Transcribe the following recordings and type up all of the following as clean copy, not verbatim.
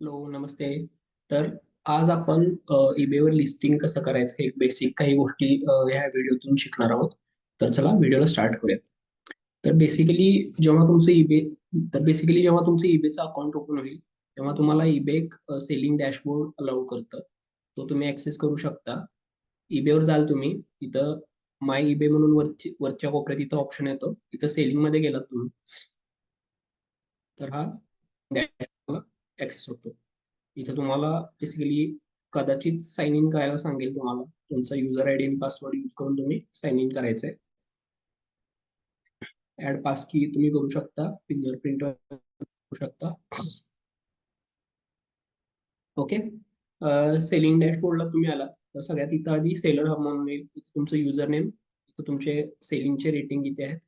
Hello, नमस्ते. तर आज आपण ईबेवर लिस्टिंग कसं करायचं हे बेसिक काही गोष्टी ह्या व्हिडिओतून शिकणार आहोत. तर चला व्हिडिओला स्टार्ट करूयात. तर बेसिकली जेव्हा तुमचं ईबे तर बेसिकली जेव्हा तुमचं ईबेचं अकाउंट ओपन होईल, तेव्हा तुम्हाला ईबे एक सेलिंग डॅशबोर्ड अलाउ करतं. तो तुम्ही ऍक्सेस करू शकता. ईबेवर जाल तुम्ही, तिथं माय ईबे म्हणून वरच्या कोपऱ्यात इथं ऑप्शन येतो. तिथं सेलिंग मध्ये गेलात तुम्ही, तर हा डॅशबोर्डला ऍक्सेस होतो. इथे तुम्हाला बेसिकली कदाचित साइन इन करायला सांगेल तुम्हाला. तुमचा युजर आयडी आणि पासवर्ड यूज करून तुम्ही साइन इन करायचंय. ऍड पास की तुम्ही करू शकता, फिंगरप्रिंट करू शकता. ओके. सेलिंग डॅशबोर्डला तुम्ही आलात तर सगळ्यात इथं आधी सेलर हब म्हणून येईल. इथं तुमचं युजर नेम, इथं तुमचे सेलिंगचे रेटिंग किती आहेत.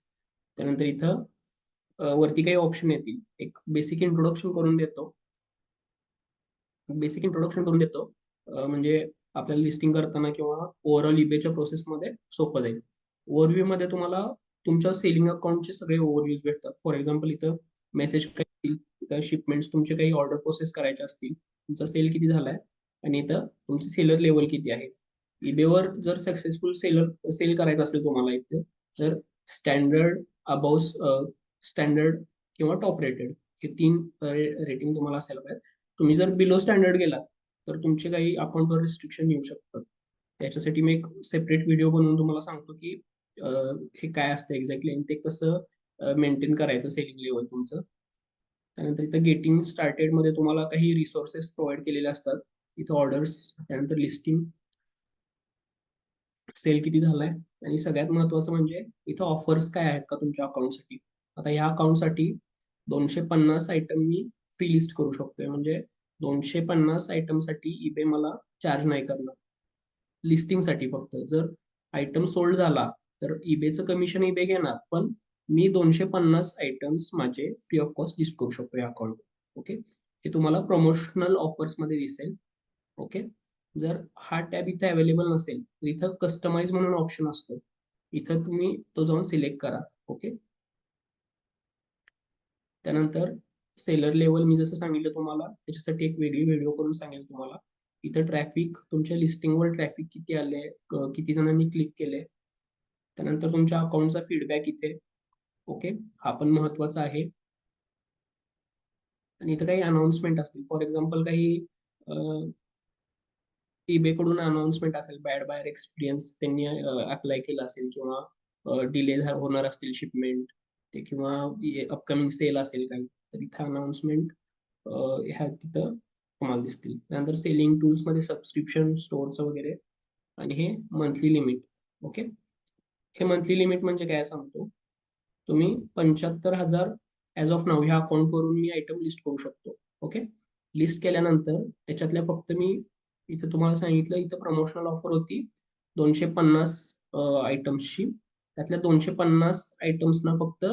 त्यानंतर इथं वरती काही ऑप्शन येतील. एक बेसिक इंट्रोडक्शन करून देतो. म्हणजे आपल्याला लिस्टिंग करताना किंवा ओव्हरऑल ईबेच्या प्रोसेसमध्ये सोपं जाईल. ओव्हरव्ह्यू मध्ये तुम्हाला तुमच्या सेलिंग अकाउंटचे सगळे ओव्हरव्ह्यूज भेटतात. फॉर एक्झाम्पल इथं मेसेज काही येईल, इथं शिपमेंट्स तुमचे काही ऑर्डर प्रोसेस करायचे असतील, तुमचा सेल किती झालाय आणि इथं तुमची सेलर लेवल किती आहे. ईबेवर जर सक्सेसफुल सेल करायचं असेल तुम्हाला इथे, तर स्टँडर्ड, अबाउव स्टँडर्ड किंवा टॉप रेटेड हे तीन रेटिंग तुम्हाला असायला पाहिजे. तुम्ही जर बिलो स्टँडर्ड गेलात तर तुमचे काही अकाउंटवर रिस्ट्रिक्शन येऊ शकतात. त्याच्यासाठी मी एक सेपरेट व्हिडिओ बनवून तुम्हाला सांगतो की हे काय असतं एक्झॅक्टली आणि ते कसं मेंटेन करायचं सेलिंग लेवल तुमचं. त्यानंतर इथं गेटिंग स्टार्टेड मध्ये तुम्हाला काही रिसोर्सेस प्रोव्हाइड केलेले असतात. इथं ऑर्डर्स, त्यानंतर लिस्टिंग, सेल किती झालाय आणि सगळ्यात महत्वाचं म्हणजे इथं ऑफर्स काय आहेत का तुमच्या अकाउंटसाठी. आता ह्या अकाउंटसाठी 250 आयटम मी फ्री लिस्ट करू शकतोय. म्हणजे 250 आयटम साठी ईबे मला चार्ज नाही करणार. लिस्टिंगसाठी फक्त. जर आयटम सोल्ड झाला तर ईबेचं कमिशन ईबे घेणार, पण मी 250 आयटम्स माझे फ्री ऑफ कॉस्ट लिस्ट करू शकतो या अकाउंट. ओके. हे तुम्हाला प्रमोशनल ऑफर्स मध्ये दिसेल. ओके. जर हा टॅब इथे अवेलेबल नसेल तर इथं कस्टमाइज म्हणून ऑप्शन असतो. इथं तुम्ही तो जाऊन सिलेक्ट करा. ओके. त्यानंतर सेलर लेवल मी जसं सांगितलं तुम्हाला, त्याच्यासाठी एक वेगळी व्हिडिओ करून सांगेल तुम्हाला. इथं ट्रॅफिक, तुमच्या लिस्टिंगवर ट्रॅफिक किती आले, किती जणांनी क्लिक केले. त्यानंतर तुमच्या अकाउंटचा फीडबॅक इथे. ओके. हा पण महत्वाचा आहे. आणि इथं काही अनाउन्समेंट असतील. फॉर एक्झाम्पल काही ईबे कडून अनाउन्समेंट असेल, बॅड बायर एक्सपिरियन्स त्यांनी अप्लाय केला असेल किंवा डिले होणार असतील शिपमेंट ते, किंवा अपकमिंग सेल असेल काही, तर इथं अनाउन्समेंट ह्या तिथं तुम्हाला दिसतील. त्यानंतर सेलिंग टूल्स मध्ये सबस्क्रिप्शन, स्टोअर्स वगैरे, आणि हे मंथली लिमिट. ओके. हे मंथली लिमिट म्हणजे काय सांगतो. तुम्ही 75,000 ऍज ऑफ नाव ह्या अकाउंट वरून मी आयटम लिस्ट करू शकतो. ओके. लिस्ट केल्यानंतर त्याच्यातल्या फक्त मी इथं तुम्हाला सांगितलं, इथं प्रमोशनल ऑफर होती 250 आयटम्सची. त्यातल्या 250 आयटम्सना फक्त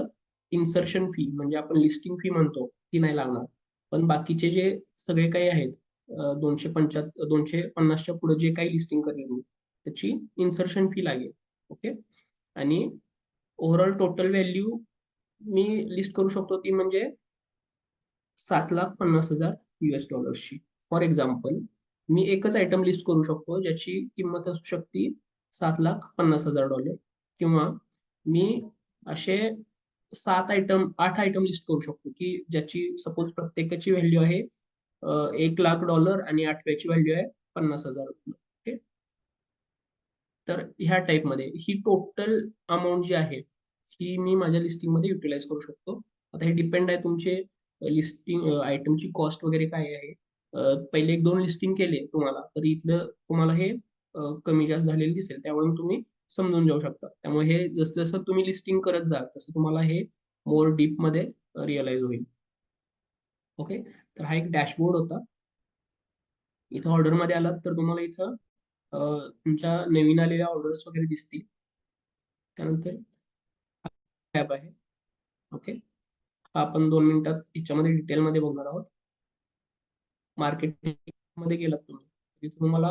इन्सर्शन फी म्हणजे आपण लिस्टिंग फी म्हणतो ती नाही लागणार. पण बाकीचे जे सगळे काही आहेत, 250च्या पुढे जे काही लिस्टिंग करेल मी, त्याची इन्सर्शन फी लागेल. ओके. आणि ओव्हरऑल टोटल व्हॅल्यू मी लिस्ट करू शकतो ती म्हणजे 7,50,000 US डॉलर्सची. फॉर एक्झाम्पल, मी एकच आयटम लिस्ट करू शकतो ज्याची किंमत असू शकते $7,50,000, किंवा मी असे 8 आयटम लिस्ट करू शकतो की ज्याची सपोज प्रत्येकाची व्हॅल्यू आहे $1,00,000 आणि आठव्याची व्हॅल्यू आहे 50,000. ओके. तर ह्या टाईपमध्ये ही टोटल अमाऊंट जी आहे ही मी माझ्या लिस्टिंग मध्ये युटिलाइज करू शकतो. आता हे डिपेंड आहे तुमचे लिस्टिंग आयटमची कॉस्ट वगैरे काय आहे. पहिले एक दोन लिस्टिंग केले तुम्हाला तर इथलं तुम्हाला हे कमी जास्त झालेलं दिसेल, त्यावरून तुम्ही समजून जाऊ शकता. त्यामुळे हे जसं जसं तुम्ही लिस्टिंग करत जाल तसं तुम्हाला हे मोर डीप मध्ये रिअलाइज होईल. ओके. तर हा एक डॅशबोर्ड होता. इथं ऑर्डर मध्ये आलात तर तुम्हाला इथं तुमच्या नवीन आलेल्या ऑर्डर्स वगैरे दिसतील. त्यानंतर टॅब आहे. ओके. हा आपण 2 मिनिटात याच्यामध्ये डिटेलमध्ये बघणार आहोत. मार्केटिंग मध्ये गेलात तुम्ही, तिथे तुम्हाला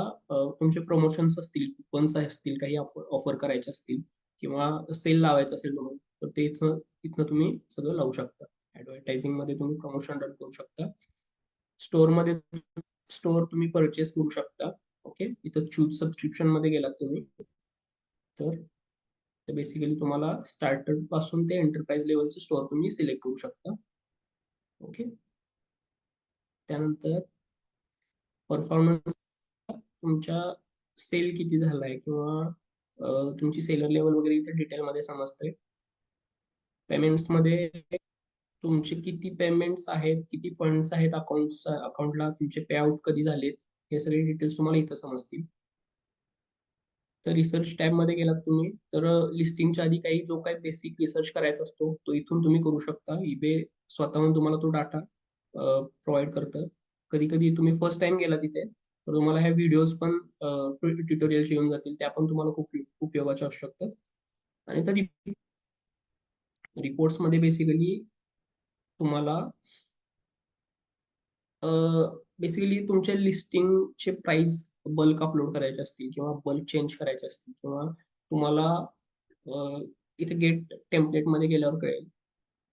तुमचे प्रमोशन्स असतील, कुपन्स असतील, काही ऑफर करायचे असतील किंवा सेल लावायचं असेल तुम्हाला, तर ते इथनं इथनं तुम्ही सगळं लावू शकता. ऍडव्हर्टायझिंग मध्ये तुम्ही प्रमोशन रन करू शकता. स्टोअरमध्ये स्टोअर तुम्ही परचेस करू शकता. ओके, इथं चूज सबस्क्रिप्शन मध्ये गेलात तुम्ही तर बेसिकली तुम्हाला स्टार्टर पासून ते एंटरप्राइज लेवलचे स्टोअर तुम्ही सिलेक्ट करू शकता. ओके, त्यानंतर परफॉर्मन्स तुमच्या सेल किती झालाय किंवा तुमची सेलर लेवल वगैरे इथे डिटेलमध्ये समजते. पेमेंट्स मध्ये तुमचे किती पेमेंट्स आहेत, किती फंड्स आहेत अकाउंटला, तुमचे पे आउट कधी झालेत, हे सगळे डिटेल्स तुम्हाला इथं समजतील. तर रिसर्च टॅब मध्ये गेलात तुम्ही तर लिस्टिंगच्या आधी काही जो काही बेसिक रिसर्च करायचा असतो तो इथून तुम्ही करू शकता. ईबे स्वतःहून तुम्हाला तो डाटा प्रोव्हाइड करतं. कधी कधी तुम्ही फर्स्ट टाइम गेला तिथे तर तुम्हाला ह्या व्हिडिओज पण ट्युटोरियल्स येऊन जातील, त्या पण तुम्हाला खूप उपयोगाच्या असू शकतात. आणि तर रिपोर्ट्स मध्ये बेसिकली तुम्हाला बेसिकली तुमच्या लिस्टिंगचे प्राइस बल्क अपलोड करायचे असतील किंवा बल्क चेंज करायचे असतील किंवा तुम्हाला इथे गेट टेम्पलेट मध्ये गेल्यावर कळेल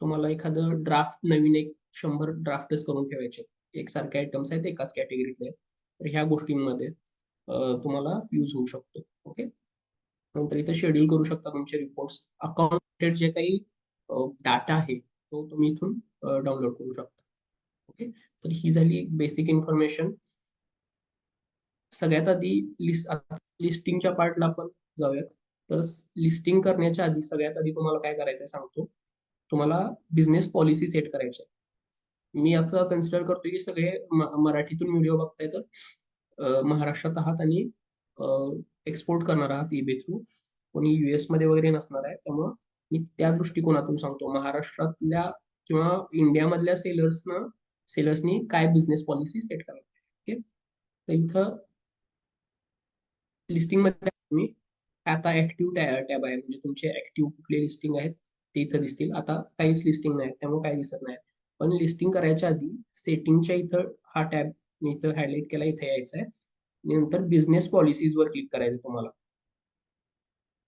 तुम्हाला एखादं ड्राफ्ट नवीन एक 100 ड्राफ्टच करून ठेवायचे, एकसारखे आयटम्स आहेत एकाच कॅटेगरीतले आहेत, तर ह्या गोष्टींमध्ये तुम्हाला यूज होऊ शकतो. ओके, नंतर इथे शेड्यूल करू शकता तुमचे रिपोर्ट्स. अकाउंट जे काही डाटा आहे तो तुम्ही इथून डाउनलोड करू शकता. ओके, तर ही झाली बेसिक इन्फॉर्मेशन. सगळ्यात आधी लिस्टिंगच्या पार्टला आपण जाऊयात. तर लिस्टिंग करण्याच्या आधी सगळ्यात आधी तुम्हाला काय करायचं सांगतो. तुम्हाला बिझनेस पॉलिसी सेट करायची आहे. मी आता कन्सिडर करतोय की सगळे मराठीतून व्हिडिओ बघताय तर महाराष्ट्रात आहात आणि एक्सपोर्ट करणार आहात ईबे थ्रू, कोणी युएस मध्ये वगैरे नसणार आहे. त्यामुळं मी त्या दृष्टिकोनातून सांगतो महाराष्ट्रातल्या किंवा इंडियामधल्या सेलर्सनी काय बिझनेस पॉलिसी सेट करायची. ओके, तर इथं लिस्टिंग मध्ये तुम्ही आता ऍक्टिव्ह टॅब आहे, म्हणजे तुमचे ऍक्टिव्ह कुठले लिस्टिंग आहेत ते इथं दिसतील. आता काहीच लिस्टिंग नाही त्यामुळे काही दिसत नाही. पण लिस्टिंग करायच्या आधी सेटिंगच्या इथं हा टॅब मी इथं हायलाइट केला, इथे यायचा आहे. नंतर बिझनेस पॉलिसीज वर क्लिक करायचं तुम्हाला.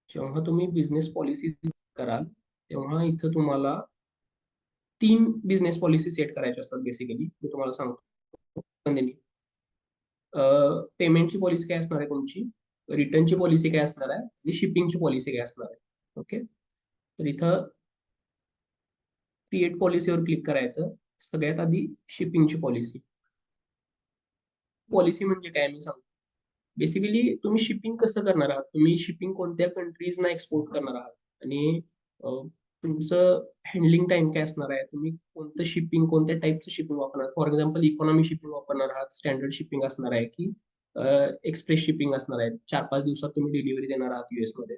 जेव्हा तुम्ही बिझनेस पॉलिसीज कराल तेव्हा इथं तुम्हाला 3 बिझनेस पॉलिसी सेट करायच्या असतात बेसिकली. मी तुम्हाला सांगतो. पेमेंटची पॉलिसी काय असणार आहे तुमची, रिटर्नची पॉलिसी काय असणार आहे आणि शिपिंगची पॉलिसी काय असणार आहे. ओके, तर इथं क्रिएट पॉलिसीवर क्लिक करायचं. सगळ्यात आधी शिपिंगची पॉलिसी. पॉलिसी म्हणजे काय मी सांगतो. बेसिकली तुम्ही शिपिंग कसं करणार आहात, तुम्ही शिपिंग कोणत्या कंट्रीजना एक्सपोर्ट करणार आहात आणि तुमचं हँडलिंग टाइम काय असणार आहे, तुम्ही कोणतं शिपिंग कोणत्या टाईपचं शिपिंग वापरणार. फॉर एक्झाम्पल इकॉनॉमी शिपिंग वापरणार आहात, स्टँडर्ड शिपिंग असणार आहे की एक्सप्रेस शिपिंग असणार आहे, 4-5 दिवसात तुम्ही डिलिव्हरी देणार आहात युएस मध्ये.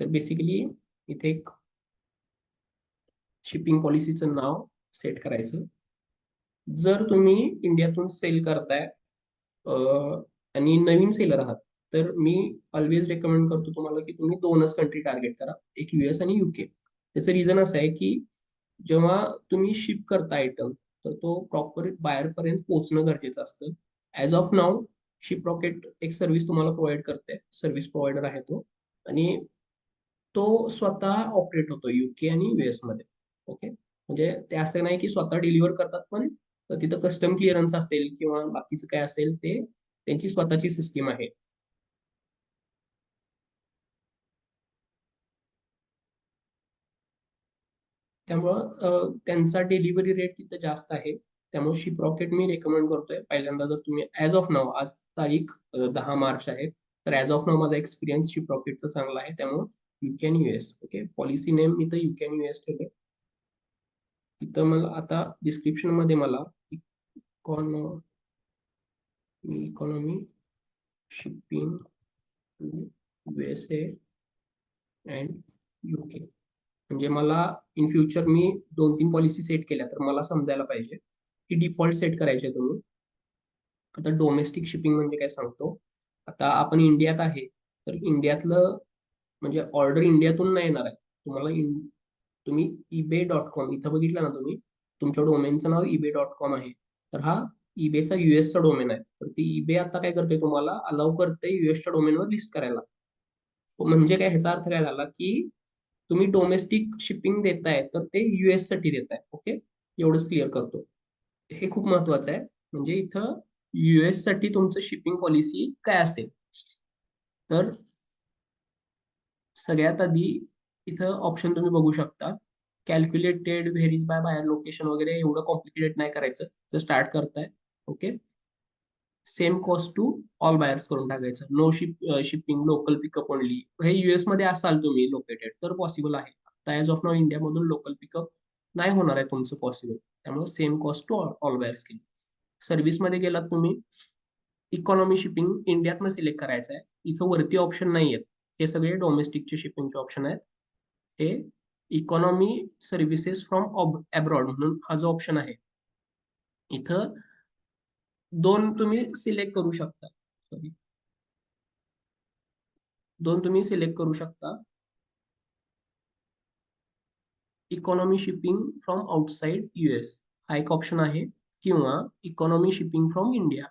तर बेसिकली इथे एक शिपिंग पॉलिसीचं नाव सेट करायचं. जर तुम्ही इंडियातून सेल करताय आणि नवीन सेलर आहात तर मी ऑलवेज रेकमेंड करतो तुम्हाला की तुम्ही 2च कंट्री टार्गेट करा, एक युएस आणि युके. त्याचं रिझन असं आहे की जेव्हा तुम्ही शिप करता आयटम तर तो प्रॉपर बायर पर्यंत पोहोचणं गरजेचं असतं. As of now ship rocket एक सर्व्हिस तुम्हाला प्रोव्हाइड करते, सर्व्हिस प्रोव्हायडर आहे तो, आणि तो स्वतः ऑपरेट होतो युके आणि युएस मध्ये. ओके, म्हणजे ते असं नाही की स्वतः डिलिव्हर करतात, पण तिथं कस्टम क्लिअरन्स असेल किंवा बाकीचं काय असेल ते त्यांची स्वतःची सिस्टीम आहे. त्यामुळं त्यांचा डिलिव्हरी रेट तिथं जास्त आहे. त्यामुळे शिप रॉकेट मी रेकमेंड करतोय पहिल्यांदा. जर तुम्ही ऍज ऑफ नाव, आज तारीख 10 मार्च आहे, तर ऍज ऑफ नाव माझा एक्सपिरियन्स शिप रॉकेटचा चांगला आहे. त्यामुळे युके आणि युएस. ओके, पॉलिसी नेम मी तर युके आणि युएस ठेवले. तिथं मला आता डिस्क्रिप्शन मध्ये मला economy shipping USA and UK, म्हणजे मला in future me 2-3 policy set केल्या तर मला समजायला पाहिजे की डिफॉल्ट सेट करायचे तुम्ही. आता डोमेस्टिक शिपिंग म्हणजे काय सांगतो. आता आपण इंडियात आहे तर इंडियातलं म्हणजे ऑर्डर इंडियातून नाही येणार आहे तुम्हाला. तुम्ही eBay.com इथं बघितलं ना तुम्ही, तुमच्या डोमेनचं नाव eBay.com आहे, तर हा ईबेचा युएसचा डोमेन आहे. तर ती ईबे आता काय करते, तुम्हाला अलाउ करते युएसच्या डोमेनवर लिस्ट करायला. म्हणजे काय, ह्याचा अर्थ काय झाला की तुम्ही डोमेस्टिक शिपिंग देताय तर ते युएस साठी देताय. ओके, एवढंच क्लिअर करतो. हे खूप महत्वाचं आहे. म्हणजे इथं US साठी तुमचं शिपिंग पॉलिसी काय असेल. तर सगळ्यात आधी इथं ऑप्शन तुम्ही बघू शकता. Calculated varies by buyer location वगैरे एवढं कॉम्प्लिकेटेड नाही करायचं. जर स्टार्ट करताय, okay, same cost to all buyers करून टाकायचं. No shipping local pickup only. हे US मध्ये असाल तुम्ही लोकेटेड तर पॉसिबल आहे. आता ॲज ऑफ नाव इंडियामधून लोकल पिकअप नाही होणार आहे तुमचं पॉसिबल. त्यामुळे same cost to all buyers केली. सर्व्हिसमध्ये गेलात तुम्ही, इकॉनॉमी शिपिंग इंडियातनं सिलेक्ट करायचं आहे. इथं वरती ऑप्शन नाही आहेत. हे सगळे डोमेस्टिकचे शिपिंगचे ऑप्शन आहेत. हे इकॉनॉमी सर्व्हिसेस फ्रॉम अब्रॉड म्हणून हा जो ऑप्शन आहे, इथं दोन तुम्ही सिलेक्ट करू शकता. सॉरी, दोन तुम्ही सिलेक्ट करू शकता. Economy shipping from outside US हा एक ऑप्शन आहे, किंवा इकॉनॉमी शिपिंग फ्रॉम इंडिया.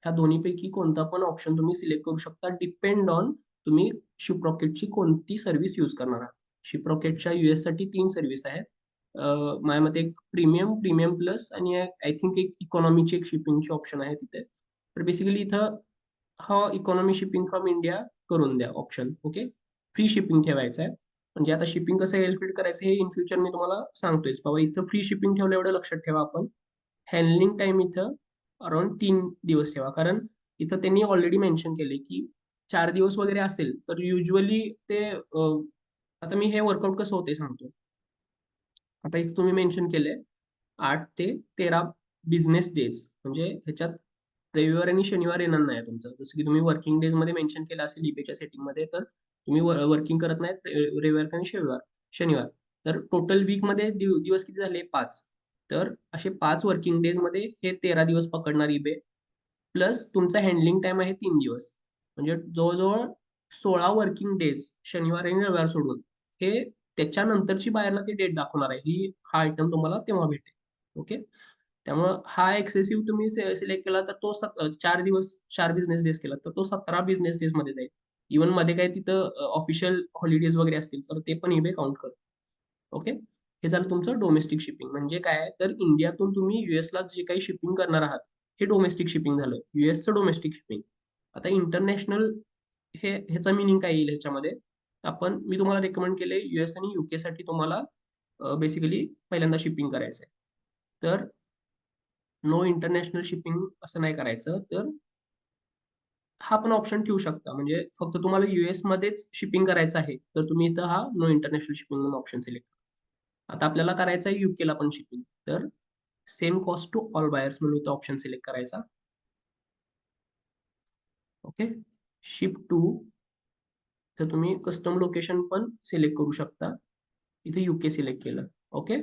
ह्या दोन्हीपैकी कोणता पण ऑप्शन तुम्ही सिलेक्ट करू शकता, डिपेंड ऑन तुम्ही शिपरॉकेटची कोणती सर्व्हिस यूज करणार आहात. शिपरॉकेटच्या US साठी 3 सर्व्हिस आहेत. माझ्या मते एक प्रीमियम, प्रीमियम प्लस आणि आय थिंक एक इकॉनॉमीची एक शिपिंगची ऑप्शन आहे तिथे. तर बेसिकली इथं हा इकॉनॉमी शिपिंग फ्रॉम इंडिया करून द्या ऑप्शन. ओके, फ्री शिपिंग ठेवायचं आहे. म्हणजे आता शिपिंग कसं एलफिट करायचं हे इन फ्युचर मी तुम्हाला सांगतोय. बाबा इथं फ्री शिपिंग ठेवलं एवढं लक्षात ठेवा. आपण हँडलिंग टाइम इथं अराउंड 3 दिवस ठेवा. कारण इथं त्यांनी ऑलरेडी मेन्शन केले की 4 दिवस वगैरे असेल तर युजली ते आता मी हे वर्कआउट कसं होते सांगतो. आता इथं तुम्ही मेन्शन केलंय 8 ते 13 बिझनेस डेज, म्हणजे ह्याच्यात रविवार आणि शनिवार येणार नाही तुमचं. जसं की तुम्ही वर्किंग डेज मध्ये मेन्शन केलं असेल ईबेच्या सेटिंग मध्ये, तर तुम्ही वर्किंग करत नाहीत रविवार आणि शनिवार. तर टोटल वीक मध्ये दिवस किती झाले? 5. तर असे 5 वर्किंग डेज मध्ये हे 13 दिवस पकडणार ईबे. प्लस तुमचा हँडलिंग टाइम आहे 3 दिवस. म्हणजे जवळजवळ 16 वर्किंग डेज शनिवार आणि रविवार सोडून, हे त्याच्यानंतरची बाहेरला ती डेट दाखवणार आहे. हा आयटम तुम्हाला तेव्हा भेटेल. ओके, त्यामुळं हा एक्सेसिव्ह तुम्ही सिलेक्ट केला तर तो 4 दिवस, 4 बिझनेस डेज केला तर तो 17 बिझनेस डेज मध्ये जाईल. इव्हन मध्ये काही तिथं ऑफिशियल हॉलिडेज वगैरे असतील तर ते पण इबे काउंट करतो. ओके, हे झालं तुमचं डोमेस्टिक शिपिंग. म्हणजे काय, तर इंडियातून तुम्ही US ला जे काही शिपिंग करणार आहात हे डोमेस्टिक शिपिंग झालं, US चं डोमेस्टिक शिपिंग. आता इंटरनॅशनल, ह्याचा मिनिंग काय येईल ह्याच्यामध्ये. आपण मी तुम्हाला रेकमेंड केले US आणि UK साठी तुम्हाला बेसिकली पहिल्यांदा शिपिंग करायचं आहे. तर नो इंटरनॅशनल शिपिंग असं नाही करायचं. तर हा पण ऑप्शन ठेवू शकता. म्हणजे फक्त तुम्हाला US मध्येच शिपिंग करायचं आहे तर तुम्ही इथं हा नो इंटरनॅशनल शिपिंग म्हणून ऑप्शन सिलेक्ट करा. आता आपल्याला करायचं आहे UK ला पण शिपिंग, तर same cost to all buyers म्हणून इथं ऑप्शन सिलेक्ट करायचा. ओके, शिप टू, तर तुम्ही कस्टम लोकेशन पण सिलेक्ट करू शकता. इथे UK सिलेक्ट केलं. ओके,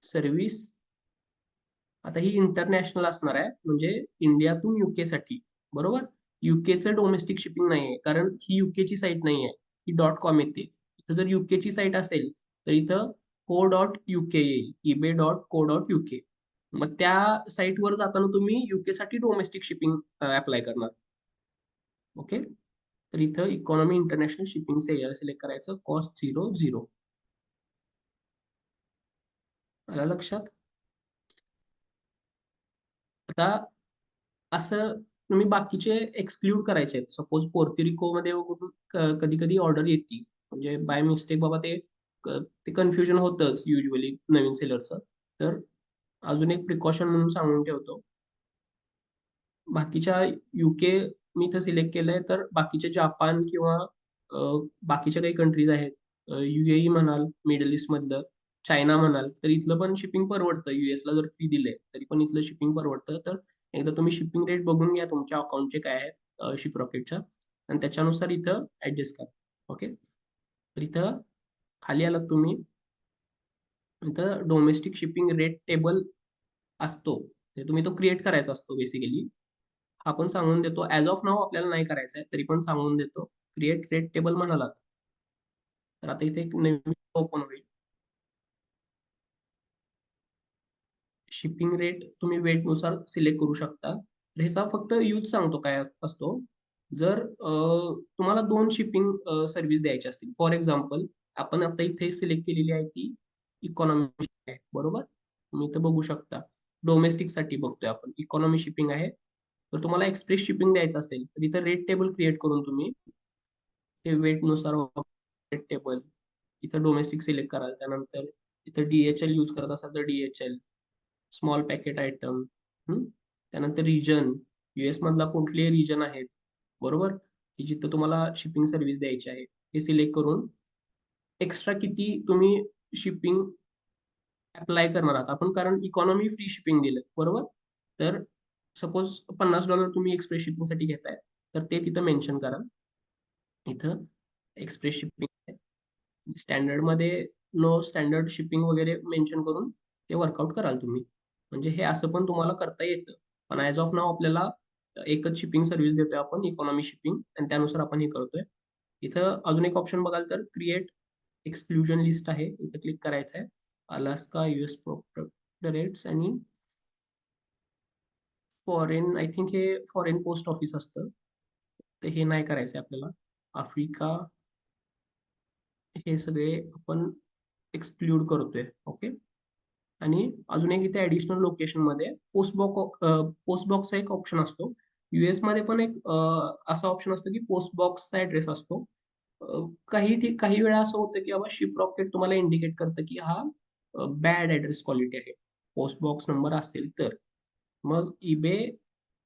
सर्व्हिस, आता ही इंटरनॅशनल असणार आहे, म्हणजे इंडियातून UK साठी. बरोबर, युकेचं डोमेस्टिक शिपिंग नाही आहे, कारण ही युकेची साईट नाही आहे, ही .com येते. इथं जर युकेची साईट असेल तर इथं co.uk येईल, ebay.co.uk. मग त्या साईटवर जाताना तुम्ही UK साठी डोमेस्टिक शिपिंग अप्लाय करणार. ओके, तर इथं इकॉनॉमी इंटरनॅशनल शिपिंग सिलेक्ट करायचं. कॉस्ट 0 आलं लक्षात. आता असं तुम्ही बाकीचे एक्सक्लूड करायचे आहेत. सपोज पोर्तिरिको मध्ये कधी कधी ऑर्डर येते, म्हणजे बाय मिस्टेक बाबा ते कन्फ्युजन होतंच युजली नवीन सेलरचं. तर अजून एक प्रिकॉशन म्हणून सांगून ठेवतो. बाकीच्या UK मी इथं सिलेक्ट केलंय, तर बाकीचे जापान किंवा बाकीच्या काही कंट्रीज आहेत, UAE म्हणाल, मिडल ईस्ट मधलं, चायना म्हणाल, तर इथलं पण शिपिंग परवडतं. US ला जर फी दिले तरी पण इथलं शिपिंग परवडतं. तर एकदा तुम्ही शिपिंग रेट बघून घ्या तुमच्या अकाउंटचे काय आहेत शिपरॉकेटच्या, आणि त्याच्यानुसार इथं ऍडजस्ट करा. ओके, तर इथं खाली आलात तुम्ही, इथं डोमेस्टिक शिपिंग रेट टेबल असतो, ते तुम्ही तो क्रिएट करायचा असतो बेसिकली. आपण सांगून देतो. ऍज ऑफ नाव आपल्याला नाही करायचं आहे, तरी पण सांगून देतो. क्रिएट रेट टेबल म्हणालात तर आता इथे एक नवीन ओपन होईल. शिपिंग रेट तुम्ही वेट नुसार सिलेक्ट करू शकता. तर ह्याचा फक्त यूज सांगतो काय असतो. जर तुम्हाला 2 शिपिंग सर्व्हिस द्यायची असतील, फॉर एक्झाम्पल आपण आता इथे सिलेक्ट केलेली आहे ती इकॉनॉमी आहे, बरोबर, तुम्ही इथं बघू शकता. डोमेस्टिकसाठी बघतोय आपण, इकॉनॉमी शिपिंग आहे. तर तुम्हाला एक्सप्रेस शिपिंग द्यायचं असेल तर इथं रेट टेबल क्रिएट करून तुम्ही हे वेटनुसार रेट टेबल इथं डोमेस्टिक सिलेक्ट कराल. त्यानंतर इथं DHL यूज करत असाल तर DHL, स्मॉल पॅकेट आयटम, त्यानंतर रिजन, US मधला कुठले रिजन आहेत, बरोबर, की जिथं तुम्हाला शिपिंग सर्व्हिस द्यायची आहे हे सिलेक्ट करून एक्स्ट्रा किती तुम्ही शिपिंग अप्लाय करणार आहात आपण, कारण इकॉनॉमी फ्री शिपिंग दिलं, बरोबर. तर सपोज $50 तुम्ही एक्सप्रेस शिपिंगसाठी घेताय, तर ते तिथं मेन्शन करा. इथं एक्सप्रेस शिपिंग स्टँडर्ड मध्ये नो स्टँडर्ड शिपिंग वगैरे मेन्शन करून ते वर्कआउट कराल तुम्ही. म्हणजे हे असं पण तुम्हाला करता येतं. पण ऍज ऑफ नाव आपल्याला एकच शिपिंग सर्व्हिस देतोय आपण, इकॉनॉमी शिपिंग, आणि त्यानुसार आपण हे करतोय. इथं अजून एक ऑप्शन बघाल तर क्रिएट एक्सक्लुजन लिस्ट आहे, इथं क्लिक करायचं आहे. अलास्का, US प्रोक्टरेट्स आणि फॉरेन, आय थिंक हे फॉरेन पोस्ट ऑफिस असतं, तर हे नाही करायचं आपल्याला. आफ्रिका, हे सगळे आपण एक्सक्लूड करतोय. ओके. आणि अजून एक इथे ऍडिशनल लोकेशन मध्ये पोस्ट बॉक्सचा एक ऑप्शन असतो. US मध्ये पण एक असा ऑप्शन असतो की पोस्ट बॉक्सचा ऍड्रेस असतो. काही वेळा असं होतं की बाबा शिप रॉकेट तुम्हाला इंडिकेट करतं की हा बॅड ऍड्रेस क्वालिटी आहे, पोस्ट बॉक्स नंबर असेल तर. मग ईबे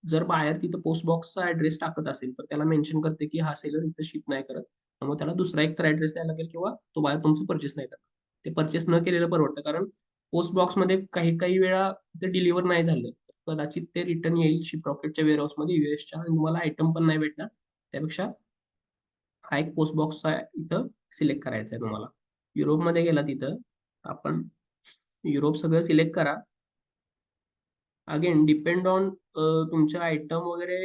जर बाहेर तिथं पोस्ट बॉक्सचा ऍड्रेस टाकत असेल तर त्याला मेन्शन करते की हा सेलर इथं शिप नाही करत, मग त्याला दुसरा एक तर ऍड्रेस द्यायला लागेल किंवा तो बाहेर तुमचं परचेस नाही करत. ते परचेस न केलेलं परवडतं, कारण पोस्ट बॉक्समध्ये काही काही वेळा ते डिलिव्हर नाही झालं तर कदाचित ते रिटर्न येईल शिप रॉकेटच्या वेअरहाऊसमध्ये US च्या, आणि तुम्हाला आयटम पण नाही भेटणार. त्यापेक्षा हा एक पोस्ट बॉक्सचा इथं सिलेक्ट करायचा आहे तुम्हाला. युरोपमध्ये गेला तिथं आपण युरोप सगळं सिलेक्ट करा. अगेन डिपेंड ऑन तुमचे आयटम वगैरे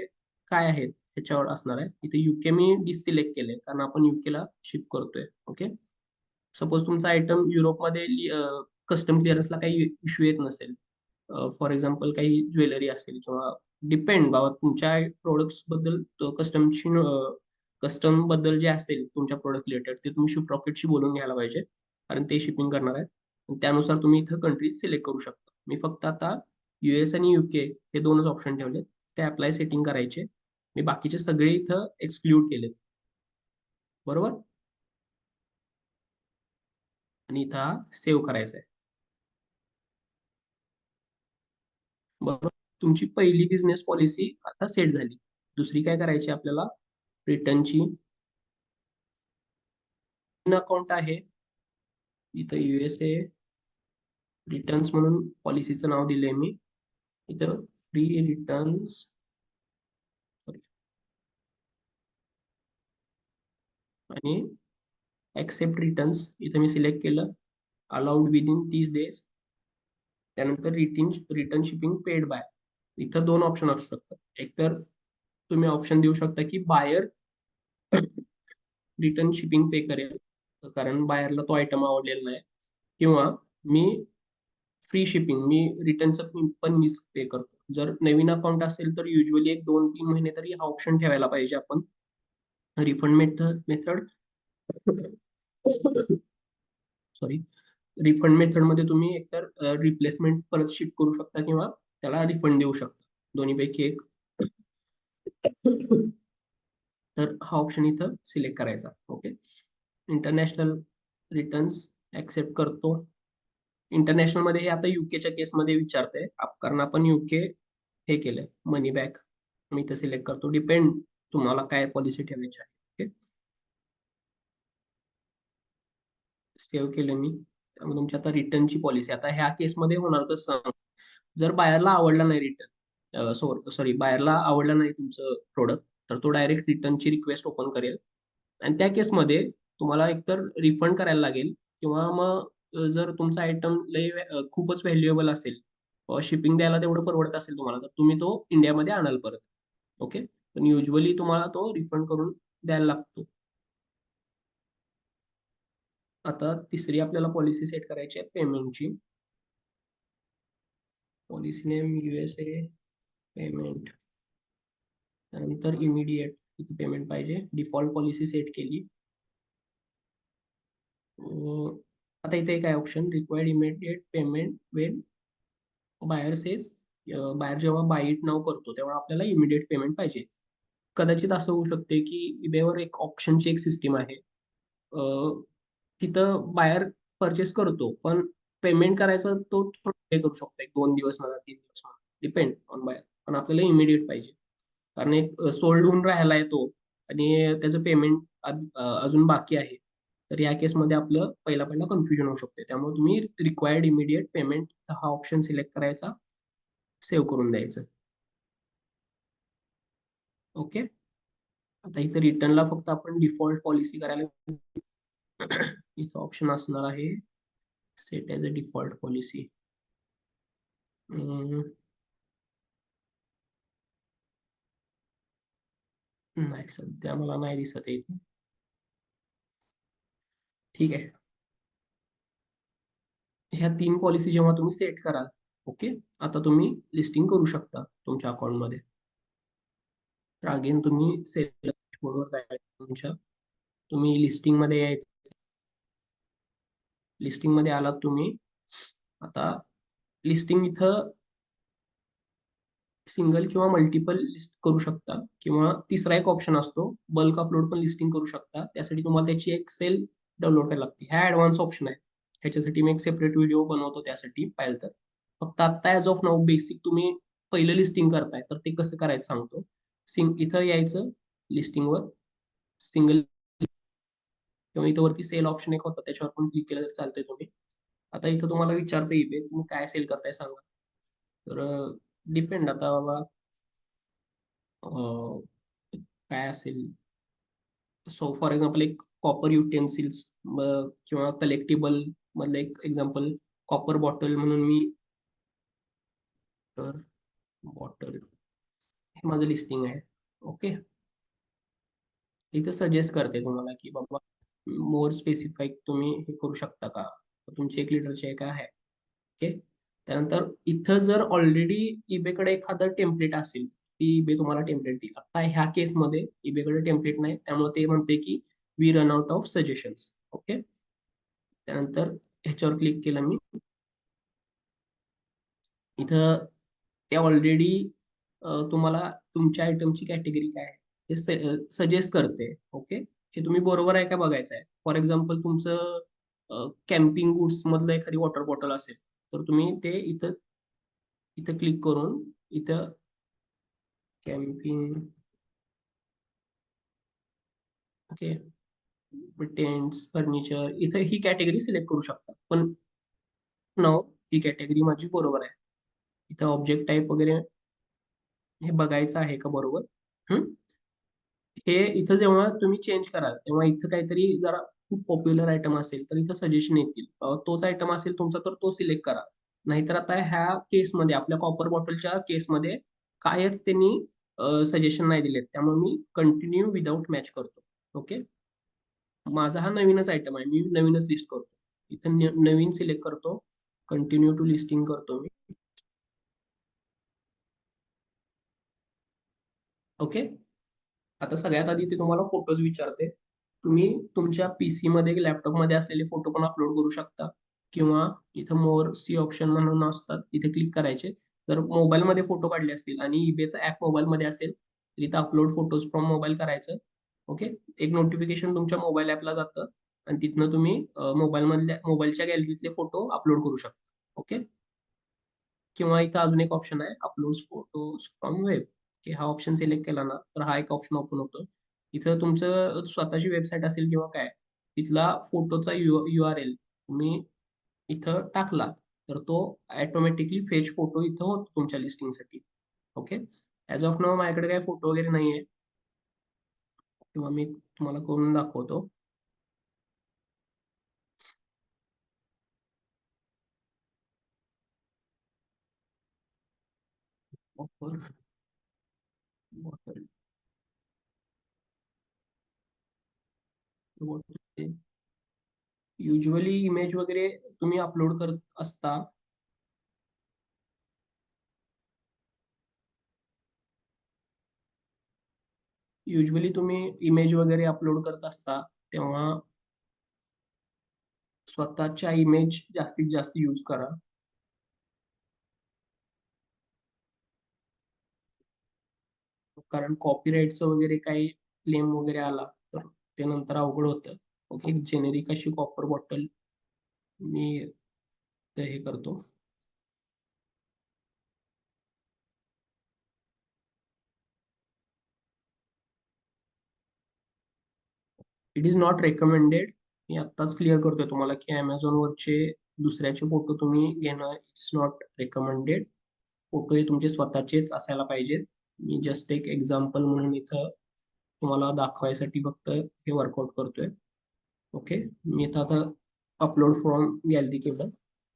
काय आहेत ह्याच्यावर असणार आहे. इथे UK मी डिसिलेक्ट केले कारण आपण UK ला शिप करतोय. ओके. सपोज तुमचा आयटम युरोपमध्ये कस्टम क्लिअरन्सला काही इश्यू येत नसेल, फॉर एक्झाम्पल काही ज्वेलरी असेल किंवा डिपेंड बाबा तुमच्या प्रोडक्ट्स बद्दल कस्टमची कस्टम बद्दल जे असेल तुमच्या प्रोडक्ट रिलेटेड ते तुम्ही शिप रॉकेटशी बोलून घ्यायला पाहिजे, कारण ते शिपिंग करणार आहेत. त्यानुसार तुम्ही इथं कंट्री सिलेक्ट करू शकता. मी फक्त आता US आणि UK हे दोनच ऑप्शन ठेवले, ते अप्लाय सेटिंग करायचे. मी बाकीचे सगळे इथं एक्सक्लूड केलेत, बरोबर. आणि इथं सेव्ह करायचं आहे, बरोबर. तुमची पहिली बिझनेस पॉलिसी आता सेट झाली. दुसरी काय करायची आपल्याला, रिटर्नची अकाउंट आहे इथं USA रिटर्न्स म्हणून पॉलिसीचं नाव दिलंय मी. इथं फ्री रिटर्न्स, आणि ऍक्सेप्ट रिटर्न्स इथं मी सिलेक्ट केलं. Allowed within 30 days. त्यानंतर रिटर्न शिपिंग पेड बाय. इथं दोन ऑप्शन असू शकतात. एक तर तुम्ही ऑप्शन देऊ शकता की बायर रिटर्न शिपिंग पे करेल, कारण बायरला तो आयटम आवडलेला नाही, किंवा मी फ्री शिपिंग, मी रिटर्नचं पण मीच पे करतो. जर नवीन अकाउंट असेल तर युजली एक 2-3 महिने तरी हा ऑप्शन ठेवायला पाहिजे आपण. Refund method sorry, refund method मध्ये तुम्ही एकतर रिप्लेसमेंट परत शिप करू शकता किंवा त्याला रिफंड देऊ शकता, दोन्हीपैकी एक. तर हा ऑप्शन इथं सिलेक्ट करायचा. ओके. इंटरनॅशनल रिटर्न्स ऍक्सेप्ट करतो. इंटरनॅशनल मध्ये हे आता UKच्या केसमध्ये विचारतंय, कारण आपण UK हे केलंय मनी बॅक. मी इथं सिलेक्ट करतो. डिपेंड तुम्हाला काय पॉलिसी ठेवायची आहे. ओके. सेव्ह केलं मी. त्यामुळे तुमची आता रिटर्नची पॉलिसी आता ह्या केसमध्ये होणार कसं, जर बायरला आवडला नाही रिटर्न, सॉरी बायरला आवडला नाही तुमचं प्रोडक्ट, तर तो डायरेक्ट रिटर्नची रिक्वेस्ट ओपन करेल. आणि त्या केसमध्ये तुम्हाला एकतर रिफंड करायला लागेल, किंवा मग जर तुमचा आयटम लय खूपच व्हॅल्युएबल असेल, शिपिंग द्यायला तेवढं परवडत असेल तुम्हाला, तर तुम्ही तो इंडियामध्ये आणाल परत. ओके. पण युजली तुम्हाला तो रिफंड करून द्यायला लागतो. आता तिसरी आपल्याला पॉलिसी सेट करायची आहे पेमेंटची. पॉलिसी नेम USA पेमेंट, त्यानंतर इमिडिएट किती पेमेंट पाहिजे, डिफॉल्ट पॉलिसी सेट केली. आता इथे काय option, required immediate payment when buyer says, buyer जेव्हा बाय इट नाव करतो तेव्हा आपल्याला इमिडिएट पेमेंट पाहिजे. कदाचित असं होऊ शकते की ईबेवर एक ऑप्शनची एक सिस्टीम आहे. तिथं बायर परचेस करतो, पण पेमेंट करायचं तो थोडं हे करू शकतो, एक 2 दिवस म्हणा, 3 दिवस म्हणा, डिपेंड ऑन बायर. पण आपल्याला इमिडिएट पाहिजे, कारण एक सोल्ड होऊन राहिला आहे तो आणि त्याचं पेमेंट अजून बाकी आहे. तर या केसमध्ये आपलं पहिला पहिला कन्फ्युजन होऊ शकते. त्यामुळे तुम्ही रिक्वायर्ड इमिडिएट पेमेंट हा ऑप्शन सिलेक्ट करायचा, सेव्ह करून द्यायचं. ओके. आता इथं रिटर्नला फक्त आपण डिफॉल्ट पॉलिसी करायला इथं ऑप्शन असणार आहे, set as a default policy. नाही, सध्या मला नाही दिसत आहे इथे. ठीक आहे. ह्या 3 पॉलिसी जेव्हा तुम्ही सेट कराल, ओके, आता तुम्ही लिस्टिंग करू शकता तुमच्या अकाउंटमध्ये. तर अगेन तुम्ही सेल वर जायचं तुमच्या, तुम्ही लिस्टिंग मध्ये यायचं. लिस्टिंग मध्ये आलात तुम्ही. आता लिस्टिंग इथं सिंगल किंवा मल्टिपल लिस्ट करू शकता, किंवा तिसरा एक ऑप्शन असतो, बल्क अपलोड पण लिस्टिंग करू शकता. त्यासाठी तुम्हाला त्याची एक सेल डाउनलोड करायला लागते. हा ऍडव्हान्स ऑप्शन आहे. ह्याच्यासाठी मी एक सेपरेट व्हिडिओ बनवतो त्यासाठी, पाहिलं तर. फक्त आता ऍज ऑफ नाऊ बेसिक तुम्ही पहिलं लिस्टिंग करताय तर ते कसं करायचं सांगतो. इथं यायचं लिस्टिंगवर, सिंगल, किंवा इथं वरती सेल ऑप्शन एक होता त्याच्यावर पण क्लिक केलं तर चालतंय तुम्ही. आता इथं तुम्हाला विचारतं ईबे तुम्ही काय सेल करताय सांगा. तर डिपेंड आता बाबा, काय असेल. सो फॉर एक्झाम्पल एक कॉपर युटेन्सिल्स किंवा कलेक्टिबल मधलं एक एक्झाम्पल, कॉपर बॉटल म्हणून मी, तर बॉटल हे माझं लिस्टिंग आहे. ओके. इथं सजेस्ट करते तुम्हाला की बाबा मोर स्पेसिफिक तुम्ही हे करू शकता का, तुमची 1 लिटरची आहे का आहे. ओके. त्यानंतर इथं जर ऑलरेडी ईबेकडे एखादं टेम्पलेट असेल, ती ईबे तुम्हाला टेम्पलेट देईल. आता ह्या केसमध्ये ईबेकडे टेम्पलेट नाही, त्यामुळे ते म्हणते की we run out of suggestions. Okay. त्यानंतर ह्याच्यावर क्लिक केलं मी. इथं ते ऑलरेडी तुम्हाला तुमच्या आयटमची कॅटेगरी काय आहे हे सजेस्ट करते. ओके. हे तुम्ही बरोबर आहे का बघायचं आहे. फॉर एक्झाम्पल तुमचं कॅम्पिंग गुड्स मधलं एखादी वॉटर बॉटल असेल, तर तुम्ही ते इथं इथं क्लिक करून इथं कॅम्पिंग, ओके, टेंट्स, फर्निचर, इथं ही कॅटेगरी सिलेक्ट करू शकता. पण नाव ही कॅटेगरी माझी बरोबर आहे. इथं ऑब्जेक्ट टाईप वगैरे हे बघायचं आहे का बरोबर. हम्म. हे इथं जेव्हा तुम्ही चेंज कराल तेव्हा इथं काहीतरी जरा खूप पॉप्युलर आयटम असेल तर इथं सजेशन येतील. तोच आयटम असेल तुमचा तर तो सिलेक्ट करा. नाहीतर आता ह्या केसमध्ये, आपल्या कॉपर बॉटलच्या केसमध्ये कायच त्यांनी सजेशन नाही दिलेत, त्यामुळे मी कंटिन्यू विदाऊट मॅच करतो. ओके. माझा हा नवीनच आयटम आहे, मी नवीनच लिस्ट करतो. इथं नवीन सिलेक्ट करतो, कंटिन्यू टू लिस्टिंग करतो मी. ओके. आता सगळ्यात आधी ते तुम्हाला फोटोज विचारते. तुम्ही तुमच्या पीसी मध्ये, लॅपटॉप मध्ये असलेले फोटो पण अपलोड करू शकता, किंवा इथं मोर सी ऑप्शन म्हणून असतात, इथे क्लिक करायचे. जर मोबाईल मध्ये फोटो काढले असतील आणि ईबेचा ऍप मोबाईल मध्ये असेल तर इथं अपलोड फोटोज फ्रॉम मोबाईल करायचं. ओके. एक नोटिफिकेशन तुमच्या मोबाईल ऍपला जातं आणि तिथनं तुम्ही मोबाईल मधल्या, मोबाईलच्या गॅलरीतले फोटो अपलोड करू शकता. ओके. किंवा इथं अजून एक ऑप्शन आहे, अपलोड फोटोज फ्रॉम वेब. की हा ऑप्शन सिलेक्ट केला ना तर हा एक ऑप्शन ओपन होतो. इथं तुमचं स्वतःची वेबसाईट असेल किंवा काय, तिथला फोटोचा यू आर एल तुम्ही इथं टाकला तर तो ऑटोमॅटिकली फेच फोटो इथं होतो तुमच्या लिस्टिंगसाठी. ओके. ऍज ऑफ नाव माझ्याकडे काही फोटो वगैरे नाहीये, किंवा मी तुम्हाला करून दाखवतो. ऑफर बॉटल, युजली इमेज वगैरे तुम्ही अपलोड करत असता. युजली तुम्ही इमेज वगैरे अपलोड करत असता तेव्हा स्वतःच्या इमेज जास्तीत जास्त यूज करा. कारण कॉपीराईटचं वगैरे काही क्लेम वगैरे आला तर ते नंतर अवघड होतं. ओके, जेनेरिक अशी कॉपर बॉटल मी ते हे करतो. It is not recommended. मी आत्ताच क्लिअर करतोय तुम्हाला की वरचे दुसऱ्याचे फोटो तुम्ही घेणं इट्स नॉट रेकमेंडेड. फोटो हे तुमचे स्वतःचेच असायला पाहिजेत. मी जस्ट एक एक्झाम्पल म्हणून इथं तुम्हाला दाखवायसाठी फक्त हे वर्कआउट करतोय. ओके, मी इथं आता अपलोड फ्रॉम गॅलरी केलं,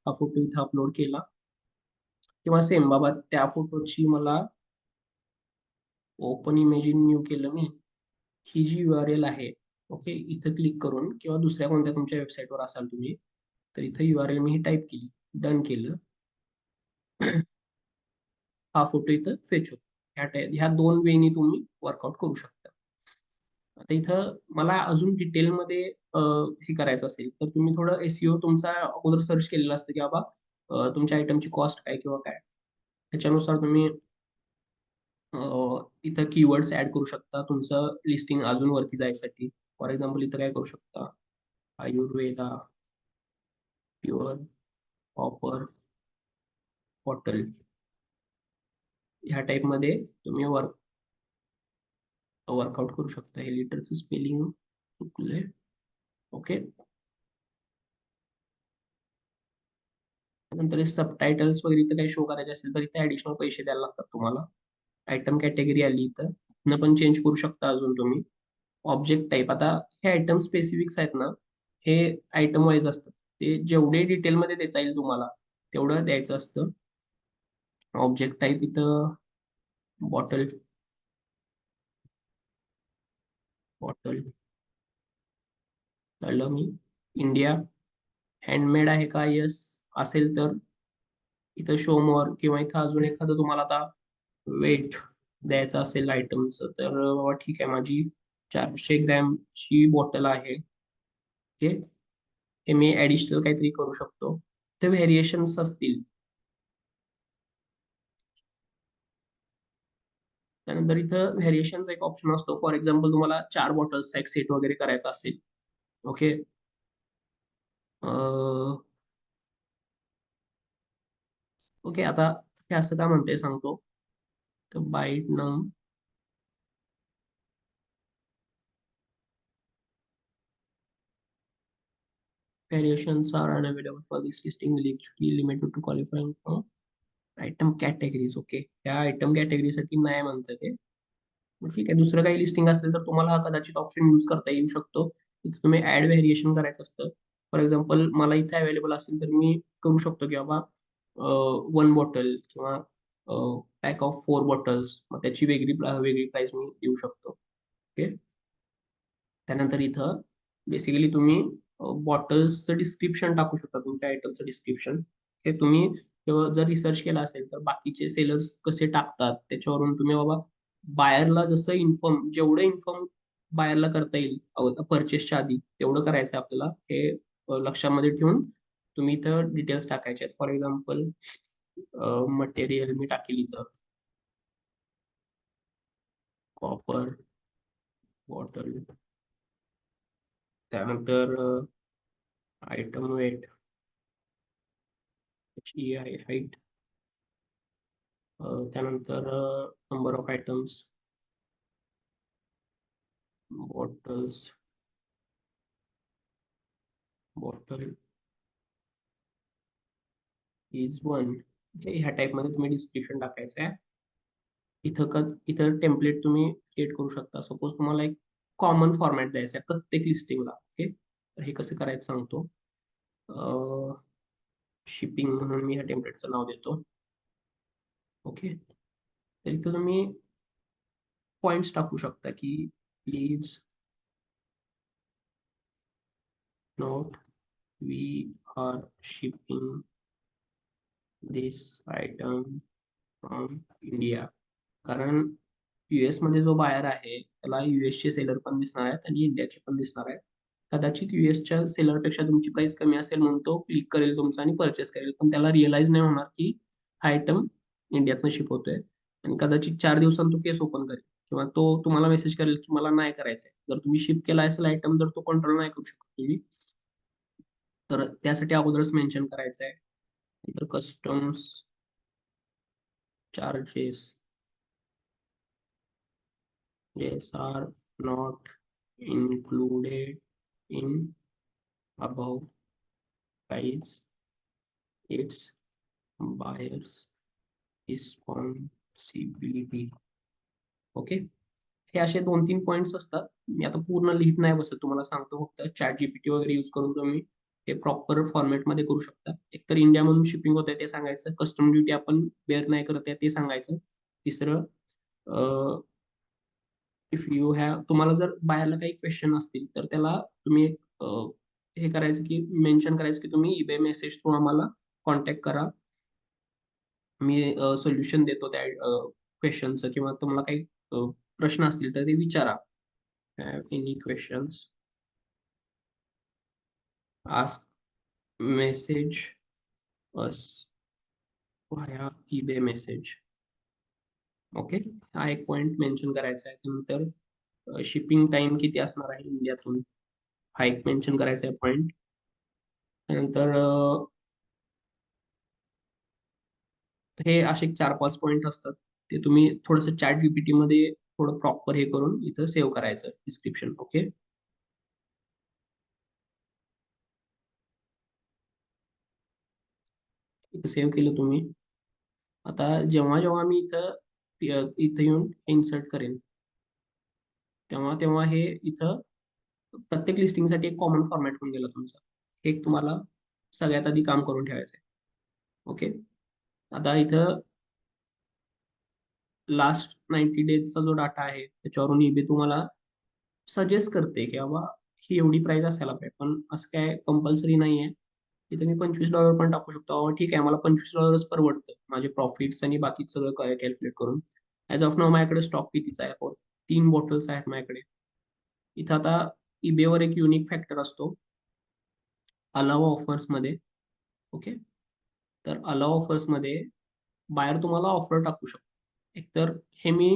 हा फोटो इथं अपलोड केला. किंवा सेम बाबा त्या फोटोची मला ओपन इमेज इन न्यू केलं मी. ही जी URL आहे, ओके, इथं क्लिक करून किंवा दुसऱ्या कोणत्या तुमच्या वेबसाईटवर असाल तुम्ही, तर इथं URL मी ही टाईप केली, डन केलं. हा फोटो इथं फेच होतो. ह्या दोन वेनी तुम्ही वर्कआउट करू शकता. आता इथं मला अजून डिटेलमध्ये हे करायचं असेल तर तुम्ही थोडं SEO तुमचा अगोदर सर्च केलेलं असतं की बाबा तुमच्या आयटमची कॉस्ट काय किंवा काय, त्याच्यानुसार तुम्ही इथं कीवर्ड्स ऍड करू शकता तुमचं लिस्टिंग अजून वरती जायसाठी. फॉर एक्झाम्पल इथं काय करू शकता, आयुर्वेदा प्युअर कॉपर बॉटल ह्या टाईप मध्ये तुम्ही वर्कआउट करू शकता. हे लिटरचं स्पेलिंग चुकलंय. ओके, नंतर सबटायटल्स वगैरे इथं काही शो करायचे असेल तर इथे ऍडिशनल पैसे द्यायला लागतात तुम्हाला. आयटम कॅटेगरी आली इथं, न पण चेंज करू शकता अजून तुम्ही. ऑब्जेक्ट टाईप, आता हे आयटम स्पेसिफिक्स आहेत ना, हे आयटम वाईज असतात. ते जेवढे डिटेलमध्ये देता येईल तुम्हाला तेवढं द्यायचं असतं. ऑब्जेक्ट टाईप इथं बॉटल, बॉटल कळलं मी. इंडिया हँडमेड आहे का, यस असेल तर इथं शो मोर. किंवा इथं अजून एखादं तुम्हाला आता वेट द्यायचं असेल आयटमचं तर बाबा ठीक आहे, माझी 400 ग्रॅमची बॉटल आहे. ओके, हे मी ऍडिशनल काहीतरी करू शकतो. ते व्हेरिएशन्स असतील. त्यानंतर इथं व्हेरिएशनचा एक ऑप्शन असतो. फॉर एक्झाम्पल तुम्हाला 4 बॉटल्सचा एक सेट वगैरे करायचा असेल. ओके, ओके, आता हे असं का म्हणते सांगतो. तर बाईट नम variations are unavailable for this listing will be limited to qualifying item categories. Okay, त्या आयटम कॅटेगरीसाठी नाही म्हणतं ते. मग ठीक आहे, दुसरं काही लिस्टिंग असेल तर तुम्हाला हा कदाचित ऑप्शन यूज करता येऊ शकतो. इथे तुम्ही ऍड व्हेरिएशन करायचं असतं. फॉर एक्झाम्पल मला इथे अवेलेबल असेल तर मी करू शकतो की बाबा 1 बॉटल किंवा पॅक ऑफ 4 बॉटल्स, मग त्याची वेगळी वेगळी प्राइस मी देऊ शकतो. ओके, त्यानंतर इथं बेसिकली तुम्ही बॉटल्सचं डिस्क्रिप्शन टाकू शकता, तुमच्या आयटमचं डिस्क्रिप्शन. हे तुम्ही जर रिसर्च केला असेल तर बाकीचे सेलर्स कसे टाकतात त्याच्यावरून तुम्ही बाबा बायरला जसं इन्फॉर्म, जेवढं इन्फॉर्म बायरला करता येईल परचेसच्या आधी तेवढं करायचं आपल्याला. हे लक्षामध्ये ठेवून तुम्ही इथं डिटेल्स टाकायचे आहेत. फॉर एक्झाम्पल मटेरियल मी टाकेल इथं कॉपर बॉटल. त्यानंतर आयटम वेट, त्याची हाईट, त्यानंतर number of items, bottles, bottle is 1. ह्या टाइप मध्ये तुम्ही डिस्क्रिप्शन टाकायचं आहे. इथं टेम्पलेट तुम्ही क्रिएट करू शकता. सपोज तुम्हाला एक कॉमन फॉर्मॅट द्यायचा आहे प्रत्येक लिस्टिंगला. ओके, तर हे कसं करायचं सांगतो. शिपिंग म्हणून मी ह्या टेम्पलेटचं नाव देतो. ओके, तर इथं तुम्ही पॉइंट्स टाकू शकता की please note we are shipping this item from India. कारण मध्ये जो बायर आहे त्याला चे सेलर पण दिसणार आहेत आणि इंडियाचे पण दिसणार आहेत. कदाचित च्या सेलरपेक्षा तुमची प्राइस कमी असेल म्हणून तो क्लिक करेल तुमचा आणि परचेस करेल, पण त्याला रिअलाइज नाही होणार की हा आयटम इंडियातनं शिप होतोय. आणि कदाचित 4 दिवसांनी तो केस ओपन करेल किंवा तो तुम्हाला मेसेज करेल की मला नाही करायचंय. जर तुम्ही शिप केला असेल आयटम तर तो कंट्रोल नाही करू शकत तुम्ही. तर त्यासाठी अगोदरच मेन्शन करायचं आहे. नंतर customs charges are not included in above price. It's buyer's responsibility. Okay, हे असे 2-3 पॉइंट्स असतात. मी आता पूर्ण लिहित नाही बसत, तुम्हाला सांगतो फक्त. चॅट जीपीटी वगैरे यूज करून तुम्ही हे प्रॉपर फॉर्मॅटमध्ये करू शकता. एकतर इंडियामधून शिपिंग होत आहे ते सांगायचं, कस्टम ड्युटी आपण बेअर नाही करत आहे ते सांगायचं. तिसरं, इफ यू हॅव, तुम्हाला जर बाहेरला काही क्वेश्चन असतील तर त्याला तुम्ही एक हे करायचं की मेन्शन करायचं की तुम्ही ईबे मेसेज थ्रू आम्हाला कॉन्टॅक्ट करा, मी सोल्युशन देतो त्या क्वेश्चनचं, किंवा तुम्हाला काही प्रश्न असतील तर ते विचारा. एनी क्वेश्चन्स आस्क मेसेज अस व्हाया ईबे मेसेज. ओके, हा एक पॉइंट मेन्शन करायचा आहे. त्यानंतर शिपिंग टाइम किती असणार आहे इंडियातून, हा एक मेन्शन करायचा आहे पॉइंट. त्यानंतर हे असे 4-5 पॉइंट असतात, ते तुम्ही थोडंसं चॅट जीपीटी मध्ये थोडं प्रॉपर हे करून इथं सेव्ह करायचं डिस्क्रिप्शन. ओके, इथं सेव्ह केलं तुम्ही. आता जेव्हा जेव्हा मी इथं इथं येऊन इन्सर्ट करेन, तेव्हा तेव्हा हे इथं प्रत्येक लिस्टिंगसाठी एक कॉमन फॉर्मॅट होऊन गेला तुमचा. हे एक तुम्हाला सगळ्यात आधी काम करून ठेवायचं आहे. ओके, आता इथं लास्ट 90 डेजचा जो डाटा आहे त्याच्यावरून ईबे तुम्हाला सजेस्ट करते की बाबा ही एवढी प्राइस असायला पाहिजे, पण असं काय कंपल्सरी नाही आहे की तुम्ही $25 पण टाकू शकता. बाबा ठीक आहे, मला $25 परवडतं माझे प्रॉफिट्स आणि बाकी सगळं कॅल्क्युलेट करून. ॲज ऑफ नाव माझ्याकडे स्टॉक कितीचा आहे, 3 बॉटल्स आहेत माझ्याकडे. इथं आता ईबेवर एक युनिक फॅक्टर असतो अलाव ऑफर्समध्ये. ओके, तर अलाव ऑफर्समध्ये बाहेर तुम्हाला ऑफर टाकू शकतो. एकतर हे मी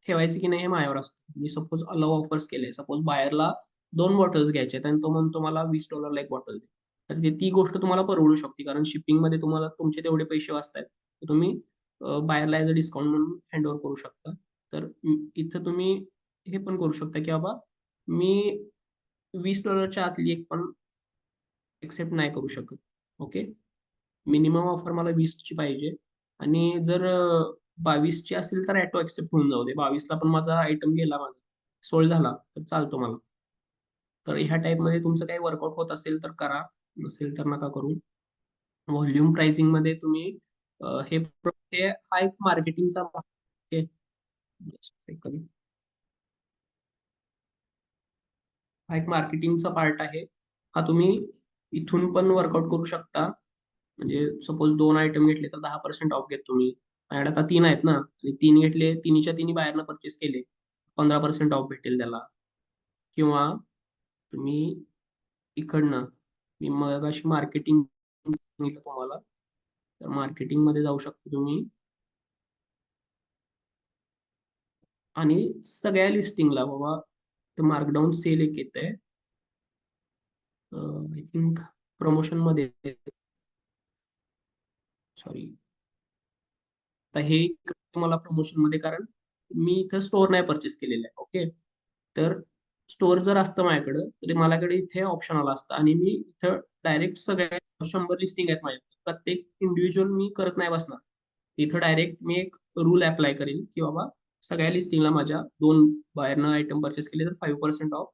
ठेवायचं की नाही हे माझ्यावर असतं. मी सपोज अलाव ऑफर्स केले, सपोज बाहेरला 2 बॉटल्स घ्यायचे आणि तो म्हणतो मला $20 एक बॉटल दे, तर ती गोष्ट तुम्हाला परवडू शकते, कारण शिपिंग मध्ये तुम्हाला तुमचे तेवढे पैसे वाचतायत, तर तुम्ही बाहेरला ॲज अ डिस्काउंट म्हणून हँड ओव्हर करू शकता. तर इथं तुम्ही हे पण करू शकता की बाबा मी $20 आतली एक पण एक्सेप्ट नाही करू शकत. ओके, मिनिमम ऑफर मला 20ची पाहिजे, आणि जर 22ची असेल तर ॲटो ॲक्सेप्ट होऊन जाऊ दे. 22ला पण माझा आयटम गेला, माझा सोल्ड झाला तर चालतो मला. तर ह्या टाईपमध्ये तुमचं काही वर्कआउट होत असेल तर करा, नसेल तर नका करू. व्हॉल्यूम प्राइसिंग मध्ये तुम्ही हा एक मार्केटिंगचा भाग. ओके, हा एक मार्केटिंगचा पार्ट आहे. हा तुम्ही इथून पण वर्कआउट करू शकता. म्हणजे सपोज 2 आयटम घेतले तर 10% ऑफ घेतो तुम्ही. माझ्याकडे आता 3 आहेत ना, आणि 3 घेतले, तिन्हीच्या तिन्ही बाहेरनं परचेस केले, 15% ऑफ भेटेल त्याला. किंवा तुम्ही इकडनं, मी मगाशी मार्केटिंग सांगितलं तुम्हाला, तर मार्केटिंग मध्ये जाऊ शकता तुम्ही, आणि सगळ्या लिस्टिंगला बाबा ते मार्कडाऊन सेल एक येत आहे, आय थिंक प्रमोशन मध्ये, सॉरी, तर हे मला प्रमोशन मध्ये, कारण मी इथं स्टोअर नाही परचेस केलेलं आहे. ओके, तर स्टोअर जर असतं माझ्याकडं तरी माझ्याकडे इथे ऑप्शन आला असतं, आणि मी इथं डायरेक्ट सगळ्या 100 लिस्टिंग आहेत माझ्या, प्रत्येक इंडिव्हिज्युअल मी करत नाही बसणार. इथं डायरेक्ट मी एक रूल अप्लाय करेन की बाबा सगळ्या लिस्टिंगला माझ्या 2 बाहेरनं आयटम परचेस केले तर 5% ऑफ,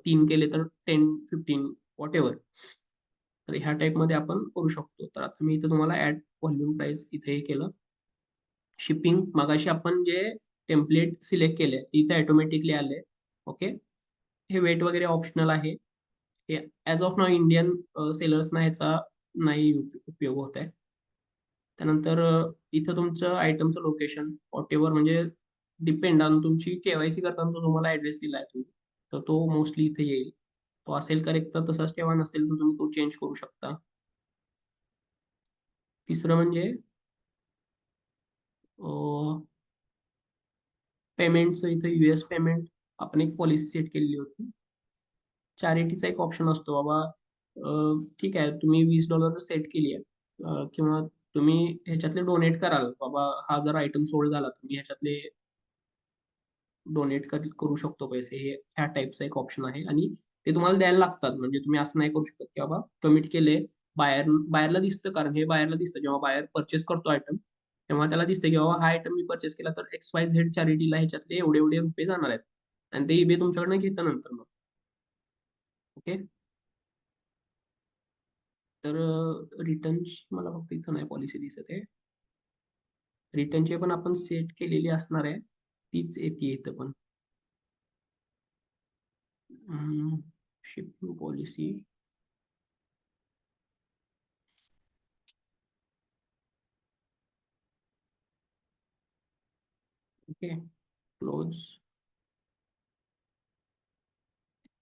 3 केले तर 10-15 वॉट एव्हर. तर ह्या टाईपमध्ये आपण करू शकतो. तर आता मी इथं तुम्हाला ऍड व्हॉल्यूम प्राइस इथे हे केलं. शिपिंग मगाशी आपण जे टेम्पलेट सिलेक्ट केले ते इथे ऑटोमॅटिकली आले. ओके, हे वेट वगैरे ऑप्शनल आहे. हे ॲज ऑफ नाव इंडियन सेलर्सना ह्याचा नाही उपयोग होत आहे. त्यानंतर इथं तुमचं आयटमचं लोकेशन वॉट एव्हर, म्हणजे डिपेंड ऑन तुमची केवायसी करताना तो तुम्हाला ऍड्रेस दिलाय तुम्ही, तर तो मोस्टली इथे येईल. तो असेल करेक्ट तर तसाच ठेवा, नसेल तर तुम्ही तो चेंज करू शकता. तिसरं म्हणजे पेमेंटचं इथं US पेमेंट आपण एक पॉलिसी सेट केलेली होती. चॅरिटीचा एक ऑप्शन असतो बाबा, ठीक आहे तुम्ही $20 सेट केली आहे, किंवा तुम्ही ह्याच्यातले डोनेट कराल बाबा, हा जर आयटम सोल्ड झाला तुम्ही ह्याच्यातले डोनेट करू शकतो पैसे, हे ह्या टाईपचा एक ऑप्शन आहे. आणि ते तुम्हाला द्यायला लागतात, म्हणजे तुम्ही असं नाही करू शकत की बाबा कमिट केले, बायरला दिसतं, कारण हे बायरला दिसतं जेव्हा बायर परचेस करतो आयटम, तेव्हा त्याला दिसतं की बाबा हा आयटम मी परचेस केला तर XYZ चॅरिटीला ह्याच्यातले एवढे एवढे रुपये जाणार आहेत, आणि ते eBay तुमच्याकडनं घेतं नंतर मग. ओके. तर रिटर्नची मला फक्त इथं नाही पॉलिसी दिसत आहे. रिटर्नची पण आपण सेट केलेली असणार आहे, तीच येते इथं पण. Shipping policy. Okay. Close.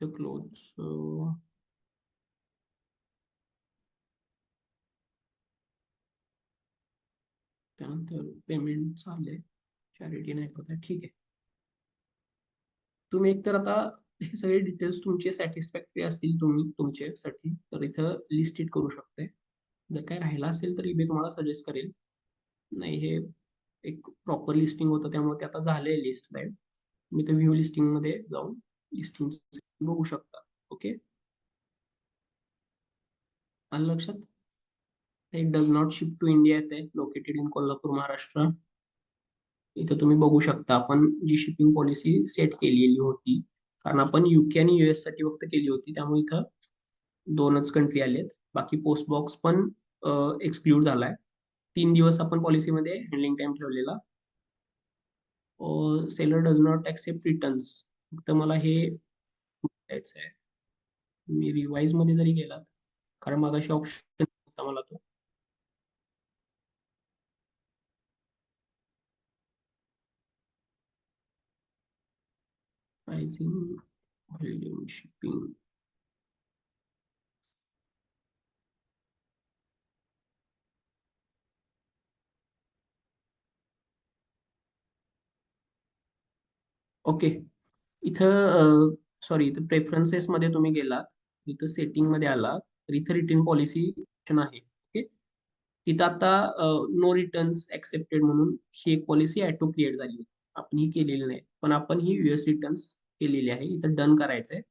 Close. त्यानंतर पेमेंट चाललंय, चॅरिटी नाही करत आहे, ठीक आहे. तुम्ही एकतर आता हे सगळे डिटेल्स तुमचे सॅटिस्फॅक्टरी असतील तुम्ही तुमच्यासाठी, तर इथं लिस्टेड करू शकते. जर काय राहिला असेल तर मी तुम्हाला सजेस्ट करेल. नाही, हे एक प्रॉपर लिस्टिंग होतं त्यामुळे ते आता झालंय लिस्ट लाईव्ह. मी तर व्ह्यू लिस्टिंग मध्ये जाऊन लिस्टिंग बघू शकता. ओके. आलं लक्षात. It does not ship to India येते, लोकेटेड इन कोल्हापूर महाराष्ट्र. इथं तुम्ही बघू शकता आपण जी शिपिंग पॉलिसी सेट केलेली होती, कारण आपण UK आणि US साठी फक्त केली होती, त्यामुळे इथं दोनच कंट्री आलेत. बाकी पोस्ट बॉक्स पण एक्सक्लूड झालाय. 3 दिवस आपण पॉलिसीमध्ये हँडलिंग टाइम ठेवलेला. Seller does not accept returns. फक्त मला हे द्यायचं आहे. मी रिवाइज मध्ये जरी गेलात, कारण मगाशी ऑप्शन होता मला तो. Pricing, volume, shipping. ओके. इथं सॉरी, इथं प्रेफरन्सेस मध्ये तुम्ही गेलात, इथं सेटिंग मध्ये आलात, तर इथं रिटर्न पॉलिसी ऑप्शन आहे. ओके. तिथं आता नो रिटर्न्स ऍक्सेप्टेड म्हणून ही एक पॉलिसी ॲटो क्रिएट झाली होती. आपण ही केलेली नाही, पण आपण ही US रिटर्न्स केलेली आहे. इथं डन करायचंय.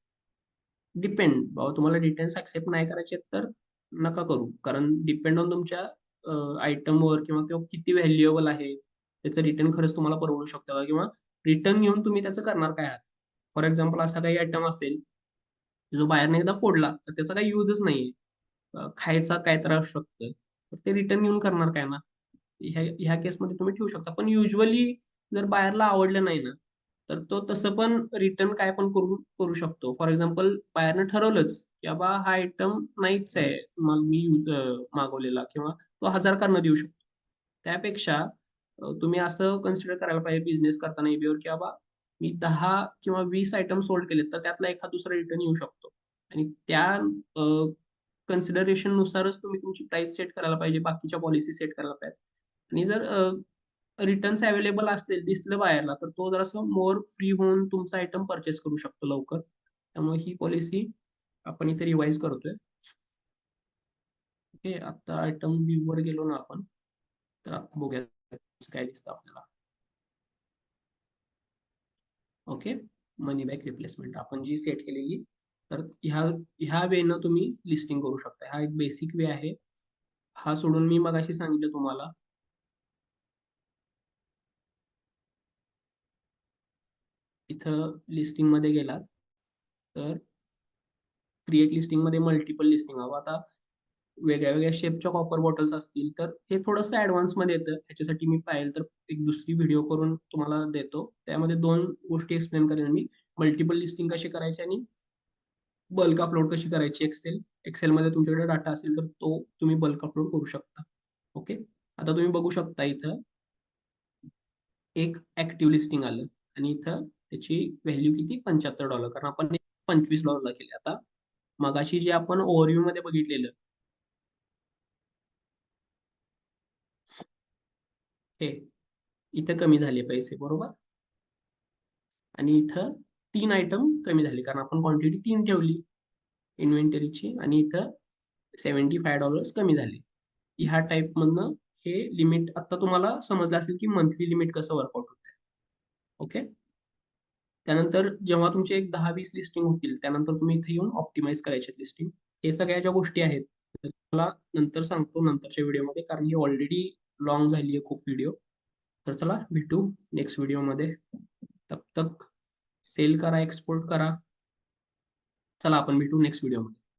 डिपेंड बाबा, तुम्हाला रिटर्न्स ऍक्सेप्ट नाही करायचे तर नका करू, कारण डिपेंड ऑन तुमच्या आयटमवर किंवा किती व्हॅल्युएबल आहे त्याचं रिटर्न खरंच तुम्हाला परवडू शकतं का, किंवा रिटर्न घेऊन तुम्ही त्याचं करणार काय आहात. फॉर एक्झाम्पल असा काही आयटम असेल जो बाहेरने एकदा फोडला तर त्याचा काही युजच नाहीये, खायचा काय तर असू शकतं, तर ते रिटर्न घेऊन करणार काय ना. ह्या केसमध्ये तुम्ही ठेवू शकता, पण युजली जर बाहेरला आवडलं नाही ना, तर तो तसं पण रिटर्न काय पण करू करू शकतो. फॉर एक्झाम्पल बाहेरनं ठरवलंच की बाबा हा आयटम नाहीच आहे, मग मी मागवलेला, किंवा तो 1000 का न देऊ शकतो. त्यापेक्षा तुम्ही असं कन्सिडर करायला पाहिजे बिझनेस करताना एबीवर की बाबा मी 10 किंवा 20 आयटम सोल्ड केलेत, तर त्यातला एखाद दुसरा रिटर्न येऊ शकतो. आणि त्या कन्सिडरेशन नुसारच तुम्ही तुमची प्राइस सेट करायला पाहिजे, बाकीच्या पॉलिसी सेट करायला पाहिजे. आणि जर रिटर्न्स अवेलेबल असतील दिसलं बाहेरला, तर तो जरासं मोर फ्री होऊन तुमचा आयटम परचेस करू शकतो लवकर. त्यामुळे ही पॉलिसी आपण इथे रिवाइज करतोय. ओके. आता आयटम व्ह्यू वर गेलो ना आपण, तर आता बघूया काय दिसतं आपल्याला. ओके. मनी बॅक रिप्लेसमेंट आपण जी सेट केलेली, तर ह्या वेनं तुम्ही लिस्टिंग करू शकता. हा एक बेसिक वे आहे. हा सोडून मी मगाशी सांगितलं तुम्हाला, इथं लिस्टिंग मध्ये गेलात तर क्रिएट लिस्टिंग मध्ये मल्टिपल लिस्टिंग हवं. आता वेगळ्या वेगळ्या शेपच्या कॉपर बॉटल्स असतील तर हे थोडंसं ऍडव्हान्स मध्ये येतं. ह्याच्यासाठी मी पाहिजे तर एक दुसरी व्हिडिओ करून तुम्हाला देतो, त्यामध्ये 2 गोष्टी एक्सप्लेन करेन मी. मल्टिपल लिस्टिंग कशी करायची आणि बल्क अपलोड कशी करायची. एक्सेलमध्ये तुमच्याकडे डाटा असेल तर तो तुम्ही बल्क अपलोड करू शकता. ओके. आता तुम्ही बघू शकता इथं एक ऍक्टिव्ह लिस्टिंग आलं, आणि इथं त्याची व्हॅल्यू किती, $75, कारण आपण $25 केले. आता मगाशी जे आपण ओव्हरव्ह्यू मध्ये बघितलेलं, हे इथं कमी झाले पैसे, बरोबर. आणि इथं 3 आयटम कमी झाले कारण आपण क्वांटिटी 3 ठेवली इन्व्हेंटरीची आणि इथं $75 कमी झाले. ह्या टाईपमधनं हे लिमिट आता तुम्हाला समजलं असेल की मंथली लिमिट कसं वर्कआउट होतंय. ओके. त्यानंतर जेव्हा तुमचे एक 10-20 लिस्टिंग होतील त्यानंतर तुम्ही इथे येऊन ऑप्टिमाइज करायचे लिस्टिंग. हे सगळ्या ज्या गोष्टी आहेत तर तुम्हाला नंतर सांगतो नंतरच्या व्हिडिओमध्ये कारण ही ऑलरेडी लॉंग झाली आहे खूप व्हिडिओ. तर चला भेटू नेक्स्ट व्हिडिओमध्ये. तब तक सेल करा, एक्सपोर्ट करा. चला आपण भेटू नेक्स्ट व्हिडिओमध्ये.